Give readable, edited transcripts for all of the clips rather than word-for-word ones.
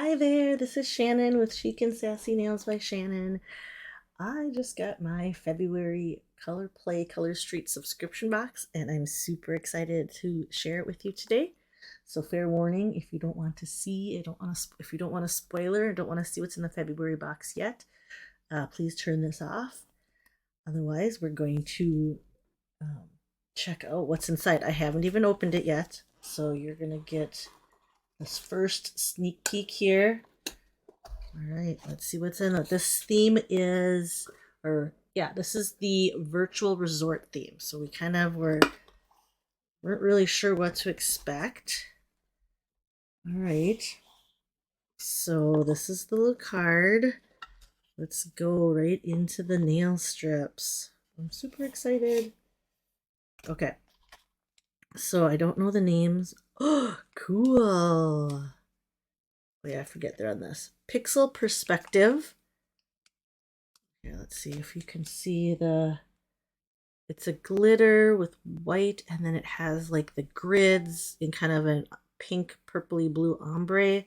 Hi there, this is Shannon with Chic and Sassy Nails by Shannon. I just got my February ColorPlay Color Street subscription box and I'm super excited to share it with you today. So fair warning, if you don't want to see, if you don't want a spoiler, don't want to see what's in the February box yet, please turn this off. Otherwise, we're going to um, check out what's inside. I haven't even opened it yet, so you're gonna get this first sneak peek here. All right, let's see what's in it. This theme is, this is the virtual resort theme. So we kind of weren't really sure what to expect. All right, so this is the little card. Let's go right into the nail strips. I'm super excited. Okay, so I don't know the names. Oh, cool. Oh yeah, I forget they're on this. Pixel Perspective. Here, let's see if you can see it's a glitter with white, and then it has like the grids in kind of a pink, purpley blue ombre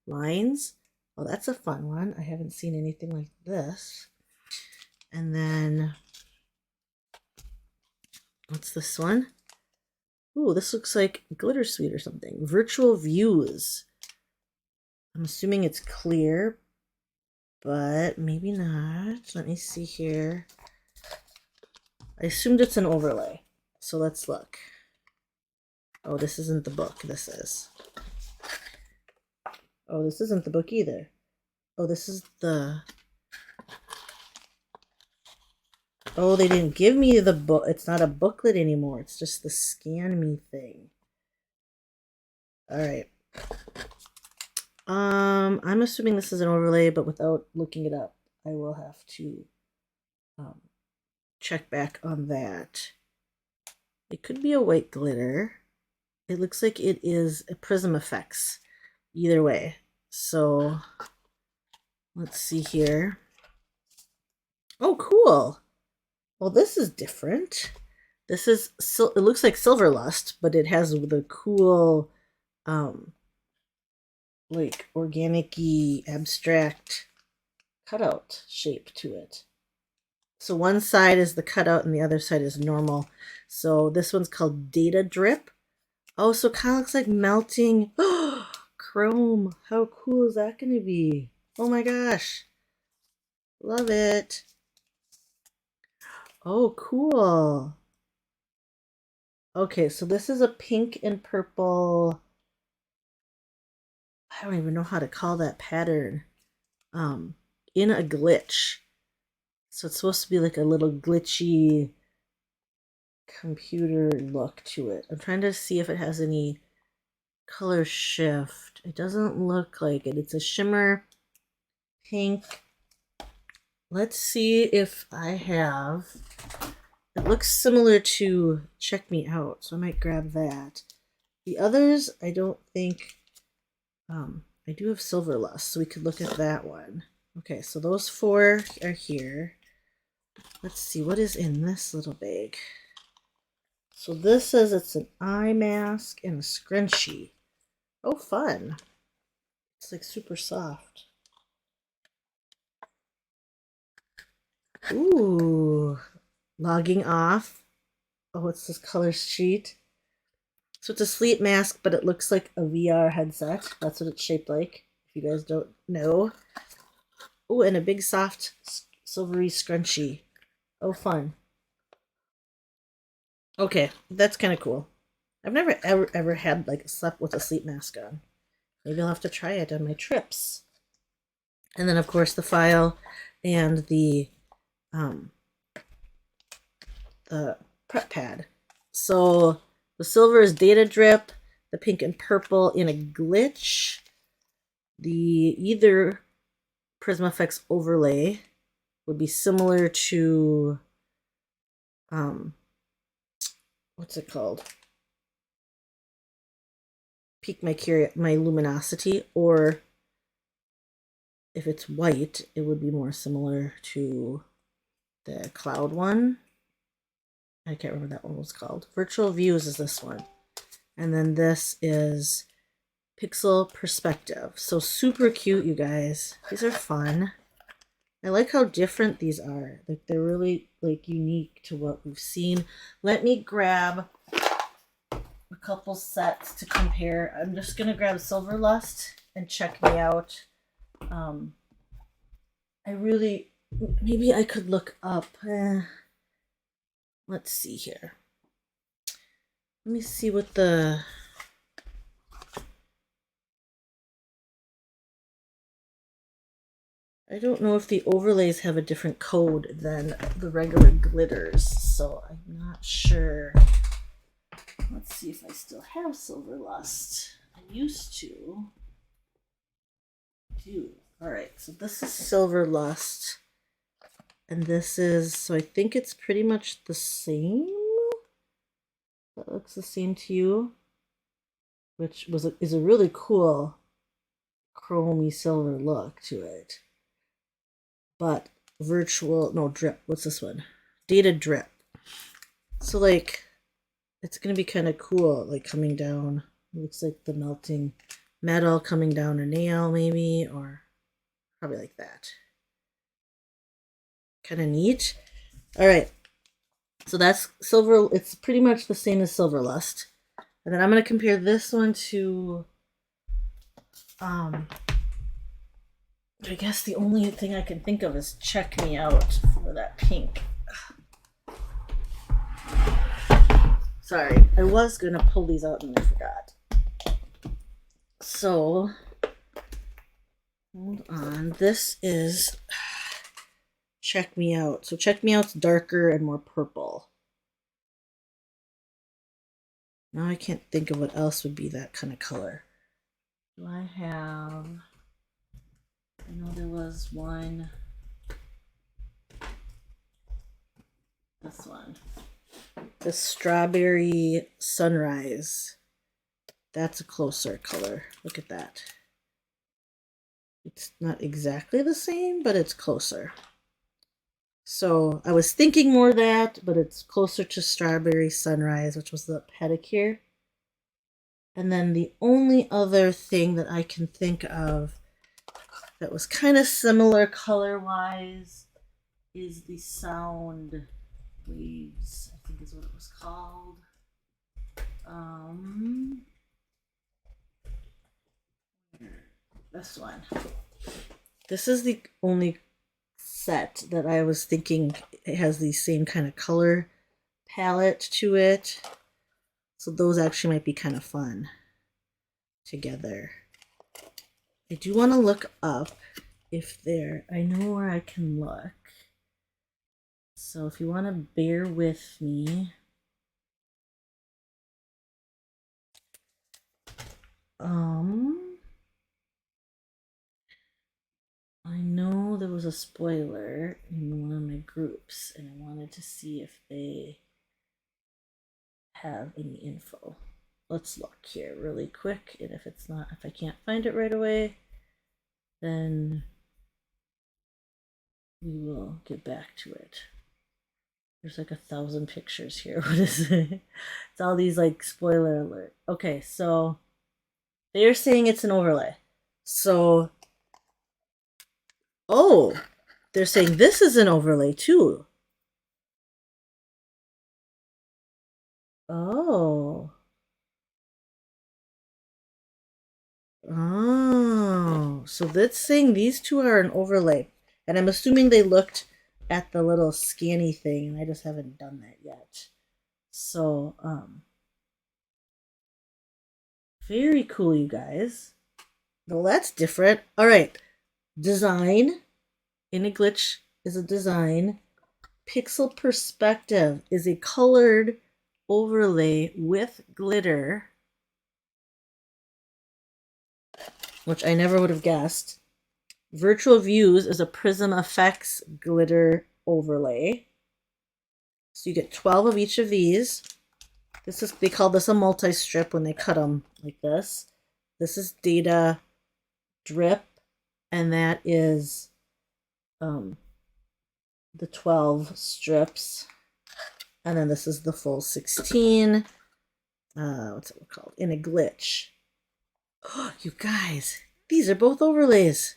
lines. Oh, that's a fun one. I haven't seen anything like this. And then, what's this one? Ooh, this looks like Glitter Sweet or something. Virtual Views. I'm assuming it's clear, but maybe not. Let me see here. I assumed it's an overlay. So let's look. Oh, this isn't the book. This is. Oh, this isn't the book either. Oh, this is the... Oh, they didn't give me the book. It's not a booklet anymore. It's just the scan me thing. All right. I'm assuming this is an overlay, but without looking it up, I will have to check back on that. It could be a white glitter. It looks like it is a Prism Effects. Either way. So let's see here. Oh, cool. Well, this is different. This is, it looks like Silver Lust, but it has the cool, like organic-y, abstract cutout shape to it. So one side is the cutout and the other side is normal. So this one's called Data Drip. Oh, so it kind of looks like melting chrome. How cool is that going to be? Oh my gosh. Love it. Oh, cool. Okay, so this is a pink and purple. I don't even know how to call that pattern. In a glitch. So it's supposed to be like a little glitchy computer look to it. I'm trying to see if it has any color shift. It doesn't look like it. It's a shimmer pink. Let's see if I have... It looks similar to Check Me Out, so I might grab that. The others, I don't think... I do have Silver Lust, so we could look at that one. Okay, so those four are here. Let's see, what is in this little bag? So this says it's an eye mask and a scrunchie. Oh, fun. It's like super soft. Ooh, logging off. Oh, it's this color sheet. So it's a sleep mask, but it looks like a VR headset. That's what it's shaped like, if you guys don't know. Oh, and a big soft silvery scrunchie. Oh, fun. Okay, that's kind of cool. I've never ever had like slept with a sleep mask on. Maybe I'll have to try it on my trips. And then of course the file and the prep pad. So the silver is Data Drip, the pink and purple in a glitch, the either Prism Effects overlay would be similar to what's it called? Peak my luminosity, or if it's white, it would be more similar to the cloud one. I can't remember what that one was called. Virtual Views is this one. And then this is Pixel Perspective. So super cute, you guys. These are fun. I like how different these are. Like they're really like unique to what we've seen. Let me grab a couple sets to compare. I'm just gonna grab Silver Lust and check me out. I really, maybe I could look up. Let's see here. Let me see what the. I don't know if the overlays have a different code than the regular glitters, so I'm not sure. Let's see if I still have Silver Lust. I used to. All right, so this is Silver Lust, and this is, so I think it's pretty much the same. That looks the same to you, which is a really cool chromy silver look to it. But drip. What's this one? Data drip. So like, it's gonna be kind of cool, like coming down. It looks like the melting metal coming down a nail, maybe, or probably like that. Kind of neat. All right. So that's silver. It's pretty much the same as Silver Lust. And then I'm gonna compare this one to I guess the only thing I can think of is Check Me Out for that pink. Sorry, I was gonna pull these out and I forgot. So, hold on. This is Check Me Out. So Check Me Out's darker and more purple. Now I can't think of what else would be that kind of color. Do I have... I know there was one. This one. The Strawberry Sunrise. That's a closer color. Look at that. It's not exactly the same, but it's closer. So I was thinking more of that, but it's closer to Strawberry Sunrise, which was the pedicure. And then the only other thing that I can think of that was kind of similar color-wise is the Sound Waves, I think is what it was called. This one. This is the only set that I was thinking it has the same kind of color palette to it. So those actually might be kind of fun together. I do want to look up if I know where I can look. So if you want to bear with me. I know there was a spoiler in one of my groups, and I wanted to see if they have any info. Let's look here really quick, and if I can't find it right away, then we will get back to it. There's like 1,000 pictures here. What is it? It's all these like spoiler alert. Okay, so they're saying it's an overlay. So, oh, they're saying this is an overlay too. Oh. Oh, so that's saying these two are an overlay. And I'm assuming they looked at the little scanny thing, and I just haven't done that yet. So, very cool, you guys. Well, that's different. All right. Design. In a Glitch is a design. Pixel Perspective is a colored overlay with glitter, which I never would have guessed. Virtual Views is a Prism Effects glitter overlay. So you get 12 of each of these. They call this a multi-strip when they cut them like this. This is Data Drip, and that is the 12 strips. And then this is the full 16. What's it called? In a Glitch. You guys, these are both overlays.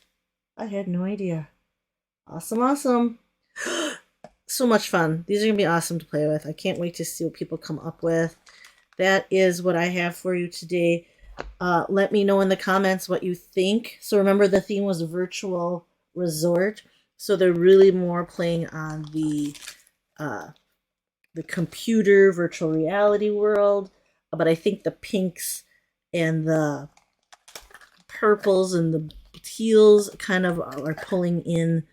I had no idea. Awesome, awesome. So much fun. These are going to be awesome to play with. I can't wait to see what people come up with. That is what I have for you today. Let me know in the comments what you think. So remember, the theme was virtual resort. So they're really more playing on the computer virtual reality world. But I think the pinks and the purples and the teals kind of are pulling in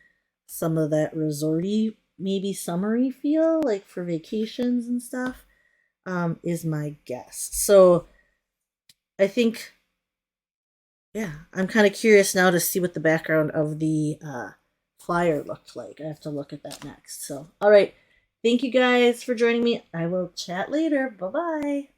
some of that resorty, maybe summery feel, like for vacations and stuff, is my guess. So I think, yeah, I'm kind of curious now to see what the background of the flyer looked like. I have to look at that next. So, all right. Thank you guys for joining me. I will chat later. Bye bye.